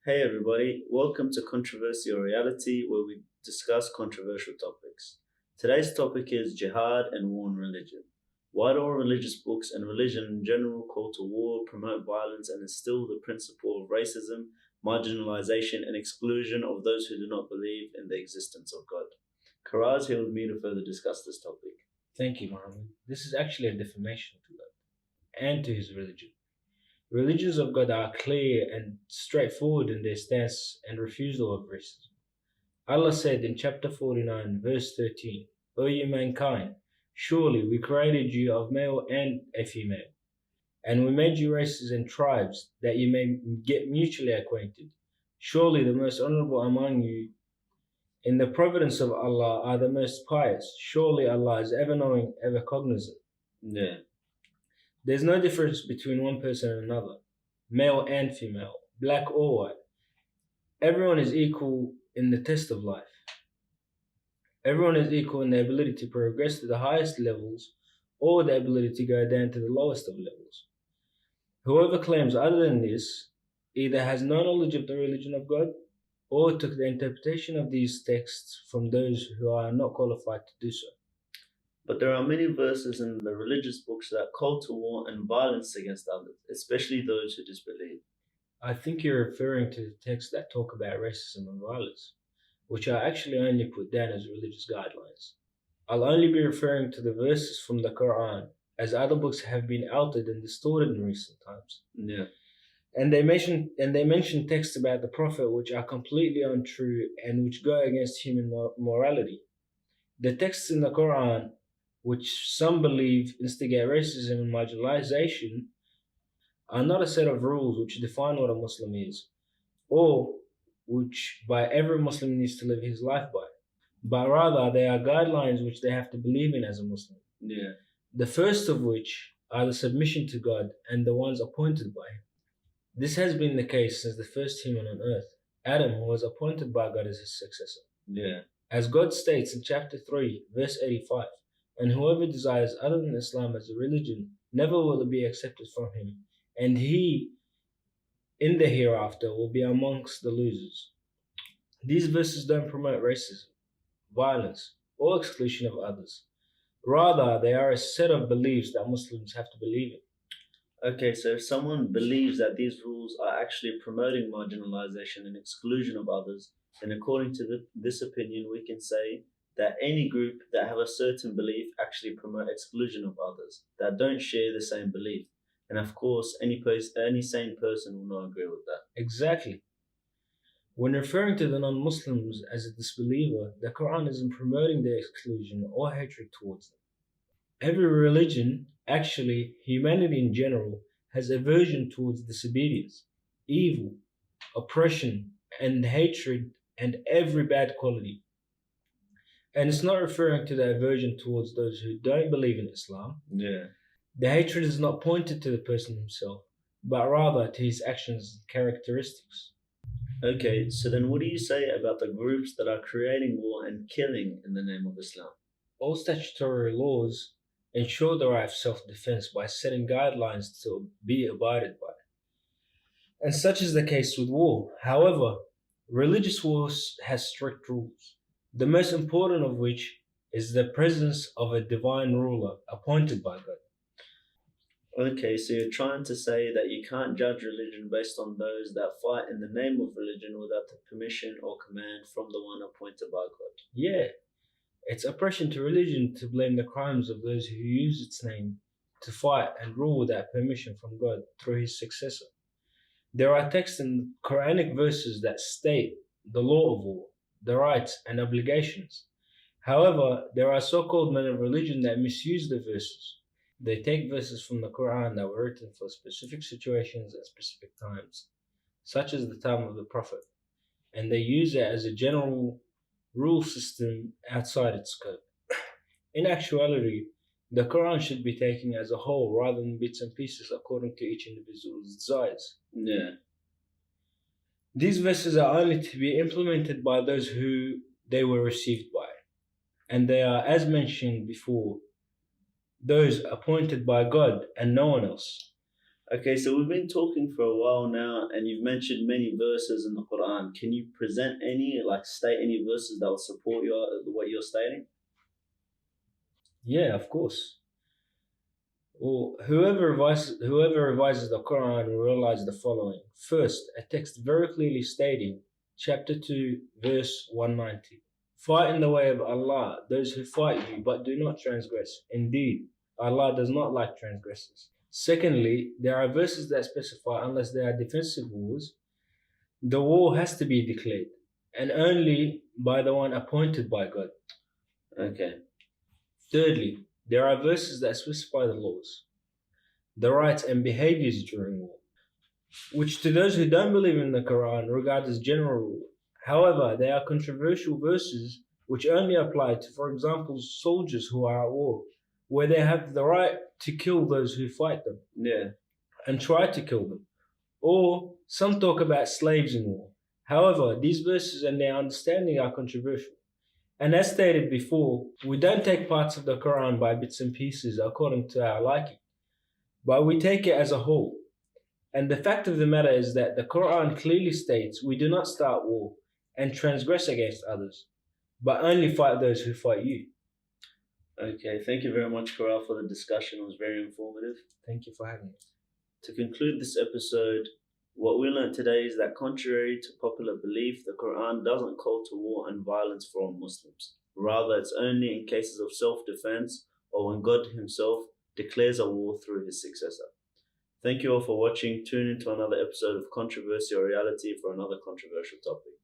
Hey everybody, welcome to Controversy or Reality, where we discuss controversial topics. Today's topic is jihad and war and religion. Why do all religious books and religion in general call to war, promote violence, and instill the principle of racism, marginalization, and exclusion of those who do not believe in the existence of God? Karaz here with me to further discuss this topic. Thank you, Muhammad. This is actually a defamation to God and to his religion. Religions of God are clear and straightforward in their stance and refusal of racism. Allah said in chapter 49, verse 13, O ye mankind, surely we created you of male and a female, and we made you races and tribes that you may get mutually acquainted. Surely the most honorable among you in the providence of Allah are the most pious. Surely Allah is ever knowing, ever cognizant. Yeah. There's no difference between one person and another, male and female, black or white. Everyone is equal in the test of life. Everyone is equal in the ability to progress to the highest levels or the ability to go down to the lowest of levels. Whoever claims other than this either has no knowledge of the religion of God or took the interpretation of these texts from those who are not qualified to do so. But there are many verses in the religious books that call to war and violence against others, especially those who disbelieve. I think you're referring to the texts that talk about racism and violence, which are actually only put down as religious guidelines. I'll only be referring to the verses from the Quran, as other books have been altered and distorted in recent times. Yeah. And they mention texts about the Prophet which are completely untrue and which go against human morality. The texts in the Quran, which some believe instigate racism and marginalization, are not a set of rules which define what a Muslim is, or which by every Muslim needs to live his life by, but rather they are guidelines which they have to believe in as a Muslim. Yeah. The first of which are the submission to God and the ones appointed by Him. This has been the case since the first human on earth, Adam, who was appointed by God as his successor. Yeah. As God states in chapter 3, verse 85, and whoever desires other than Islam as a religion, never will it be accepted from him, and he in the hereafter will be amongst the losers. These verses don't promote racism, violence, or exclusion of others. Rather, they are a set of beliefs that Muslims have to believe in. Okay, so if someone believes that these rules are actually promoting marginalization and exclusion of others, then according to this opinion, we can say that any group that have a certain belief actually promote exclusion of others that don't share the same belief. And of course, any sane person will not agree with that. Exactly. When referring to the non-Muslims as a disbeliever, the Quran isn't promoting their exclusion or hatred towards them. Every religion, actually humanity in general, has aversion towards disobedience, evil, oppression, and hatred, and every bad quality. And it's not referring to the aversion towards those who don't believe in Islam. Yeah. The hatred is not pointed to the person himself, but rather to his actions and characteristics. Okay, so then what do you say about the groups that are creating war and killing in the name of Islam? All statutory laws ensure the right of self-defense by setting guidelines to be abided by. And such is the case with war. However, religious wars has strict rules, the most important of which is the presence of a divine ruler appointed by God. Okay, so you're trying to say that you can't judge religion based on those that fight in the name of religion without the permission or command from the one appointed by God. Yeah, it's oppression to religion to blame the crimes of those who use its name to fight and rule without permission from God through his successor. There are texts in Quranic verses that state the law of war, the rights and obligations. However, there are so-called men of religion that misuse the verses. They take verses from the Quran that were written for specific situations at specific times, such as the time of the Prophet, and they use it as a general rule system outside its scope. In actuality, the Quran should be taken as a whole rather than bits and pieces according to each individual's desires. Yeah. These verses are only to be implemented by those who they were received by, and they are, as mentioned before, those appointed by God and no one else. Okay, so we've been talking for a while now, and you've mentioned many verses in the Quran. Can you present any, like, state any verses that will support what you're stating? Yeah, of course. Well, whoever revises the Quran will realize the following. First, a text very clearly stating, chapter 2, verse 190. Fight in the way of Allah, those who fight you, but do not transgress. Indeed, Allah does not like transgressors. Secondly, there are verses that specify unless they are defensive wars, the war has to be declared, and only by the one appointed by God. Okay. Thirdly, there are verses that specify the laws, the rights and behaviors during war, which to those who don't believe in the Quran regard as general rule. However, they are controversial verses which only apply to, for example, soldiers who are at war, where they have the right to kill those who fight them and try to kill them. Or some talk about slaves in war. However, these verses and their understanding are controversial. And as stated before, we don't take parts of the Quran by bits and pieces according to our liking, but we take it as a whole. And the fact of the matter is that the Quran clearly states we do not start war and transgress against others, but only fight those who fight you. Okay, thank you very much, Karal, for the discussion. It was very informative. Thank you for having me. To conclude this episode, what we learned today is that contrary to popular belief, the Quran doesn't call to war and violence from Muslims. Rather, it's only in cases of self-defense or when God himself declares a war through his successor. Thank you all for watching. Tune into another episode of Controversy or Reality for another controversial topic.